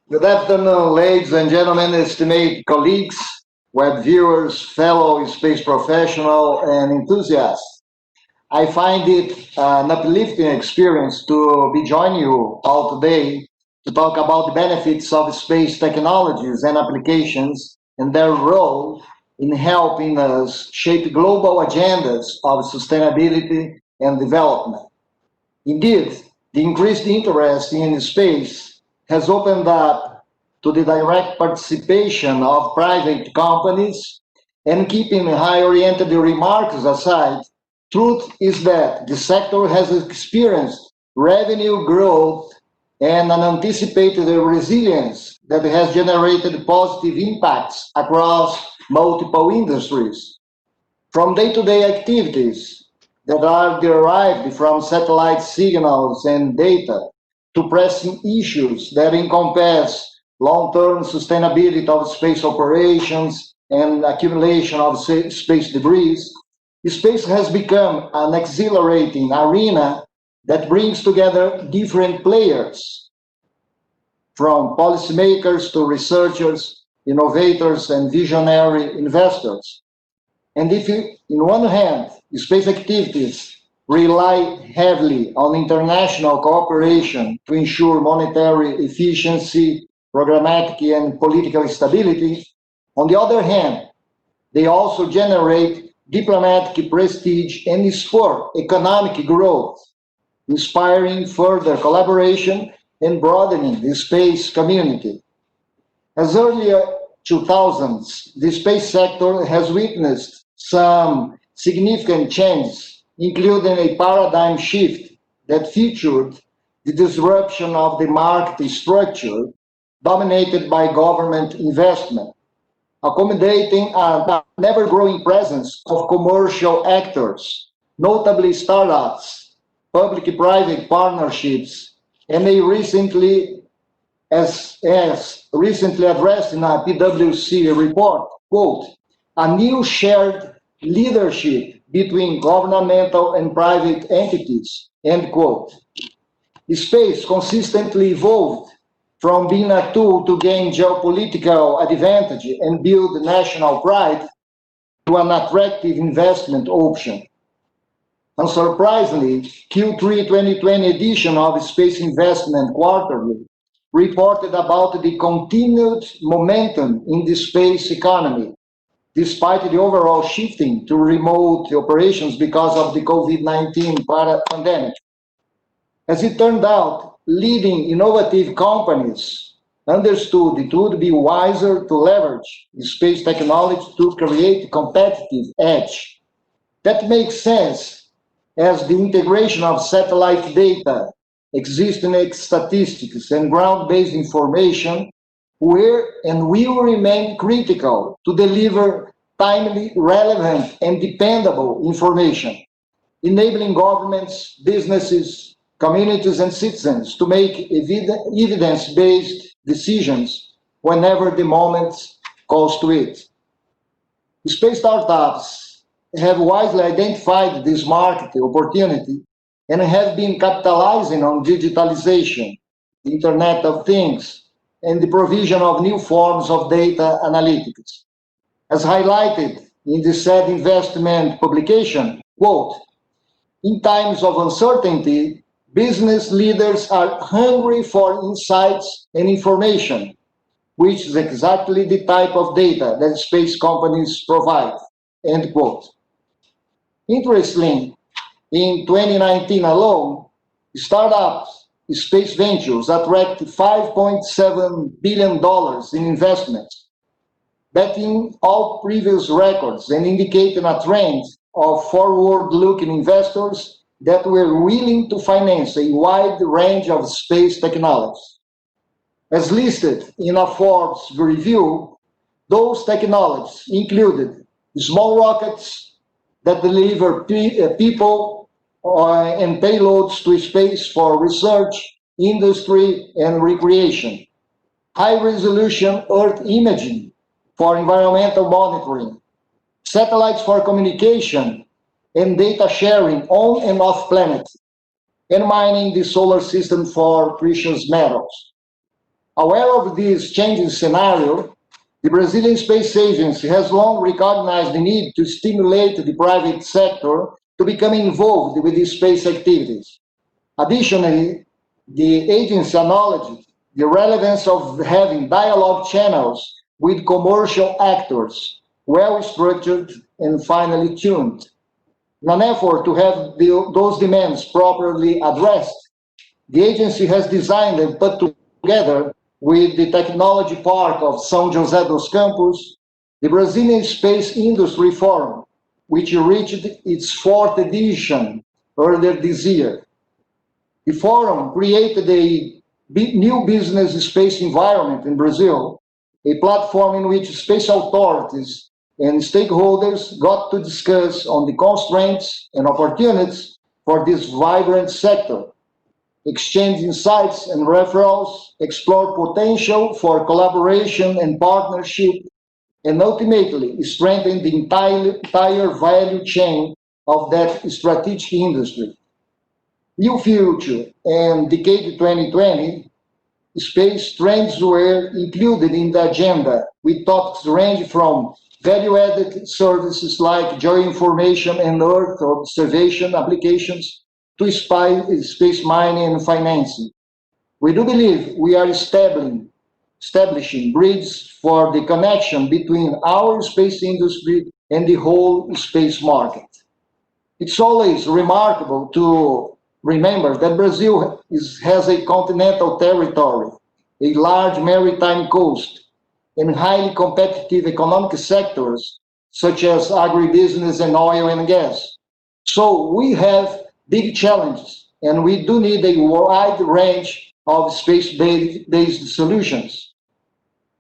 Good afternoon, ladies and gentlemen, esteemed colleagues, web viewers, fellow space professionals, and enthusiasts. I find it an uplifting experience to be joining you all today to talk about the benefits of space technologies and applications and their role in helping us shape global agendas of sustainability and development. Indeed, the increased interest in space has opened up to the direct participation of private companies, and keeping high-oriented remarks aside, truth is that the sector has experienced revenue growth and an anticipated resilience that has generated positive impacts across multiple industries. From day-to-day activities that are derived from satellite signals and data to pressing issues that encompass long-term sustainability of space operations and accumulation of space debris, space has become an exhilarating arena that brings together different players, from policymakers to researchers, innovators, and visionary investors. And if, in one hand, space activities rely heavily on international cooperation to ensure monetary efficiency, programmatic and political stability, on the other hand, they also generate diplomatic prestige and spur economic growth, inspiring further collaboration and broadening the space community. As early 2000s, the space sector has witnessed some significant changes, including a paradigm shift that featured the disruption of the market structure dominated by government investment, accommodating an ever-growing presence of commercial actors, notably startups, public-private partnerships, and a as recently addressed in a PwC report, quote, a new shared leadership between governmental and private entities, end quote. The space consistently evolved from being a tool to gain geopolitical advantage and build national pride to an attractive investment option. Unsurprisingly, Q3 2020 edition of Space Investment Quarterly reported about the continued momentum in the space economy, despite the overall shifting to remote operations because of the COVID-19 pandemic. As it turned out, leading innovative companies understood it would be wiser to leverage space technology to create competitive edge. That makes sense, as the integration of satellite data, existing statistics, and ground-based information were and will remain critical to deliver timely, relevant, and dependable information, enabling governments, businesses, communities, and citizens to make evidence-based decisions whenever the moment calls to it. Space startups have wisely identified this market opportunity and have been capitalizing on digitalization, the Internet of Things, and the provision of new forms of data analytics. As highlighted in the said investment publication, quote, in times of uncertainty, business leaders are hungry for insights and information, which is exactly the type of data that space companies provide, end quote. Interestingly, in 2019 alone, startups, space ventures attracted $5.7 billion in investments, beating all previous records and indicating a trend of forward-looking investors that were willing to finance a wide range of space technologies. As listed in a Forbes review, those technologies included small rockets that deliver people and payloads to space for research, industry, and recreation, high-resolution Earth imaging for environmental monitoring, satellites for communication and data sharing on and off planet, and mining the solar system for precious metals. Aware of this changing scenario, the Brazilian Space Agency has long recognized the need to stimulate the private sector to become involved with these space activities. Additionally, the agency acknowledged the relevance of having dialogue channels with commercial actors, well structured and finely tuned. In an effort to have those demands properly addressed, the agency has designed and put together with the Technology Park of São José dos Campos, the Brazilian Space Industry Forum, which reached its fourth edition earlier this year. The forum created a new business space environment in Brazil, a platform in which space authorities and stakeholders got to discuss on the constraints and opportunities for this vibrant sector, exchange insights and referrals, explore potential for collaboration and partnership, and ultimately strengthen the entire value chain of that strategic industry. New Future and Decade 2020 space trends were included in the agenda, with topics range from value-added services like geoinformation and Earth observation applications to space mining and financing. We do believe we are establishing bridges for the connection between our space industry and the whole space market. It's always remarkable to remember that Brazil has a continental territory, a large maritime coast, and highly competitive economic sectors such as agribusiness and oil and gas. So we have big challenges, and we do need a wide range of space-based solutions.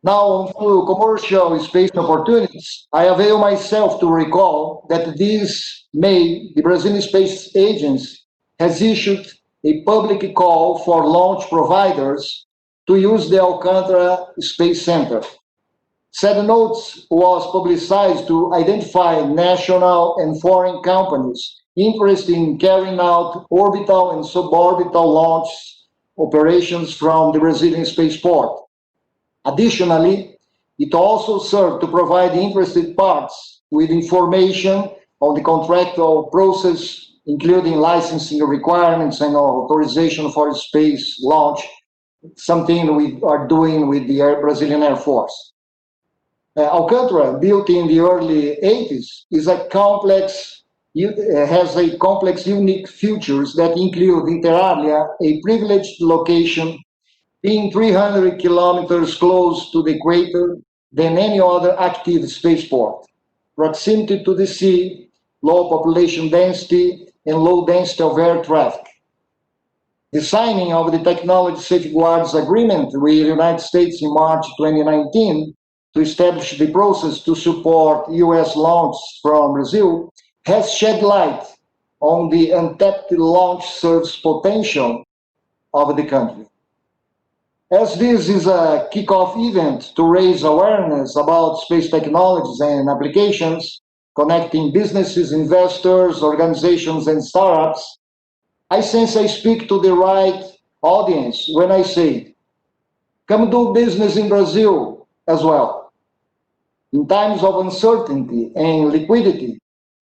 Now, on to commercial space opportunities, I avail myself to recall that this May, the Brazilian Space Agency has issued a public call for launch providers to use the Alcântara Space Center. Said notes was publicized to identify national and foreign companies interested in carrying out orbital and suborbital launch operations from the Brazilian spaceport. Additionally, it also served to provide interested parties with information on the contractual process, including licensing requirements and authorization for space launch, something we are doing with the Brazilian Air Force. Alcântara, built in the early 80s, has a complex, unique features that include, inter alia, a privileged location, being 300 kilometers close to the equator than any other active spaceport, proximity to the sea, low population density, and low density of air traffic. The signing of the Technology Safeguards Agreement with the United States in March 2019 to establish the process to support US launch from Brazil has shed light on the untapped launch service potential of the country. As this is a kickoff event to raise awareness about space technologies and applications, connecting businesses, investors, organizations, and startups, I sense I speak to the right audience when I say, come do business in Brazil as well. In times of uncertainty and liquidity,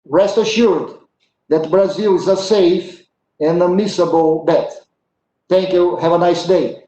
rest assured that Brazil is a safe and unmissable bet. Thank you. Have a nice day.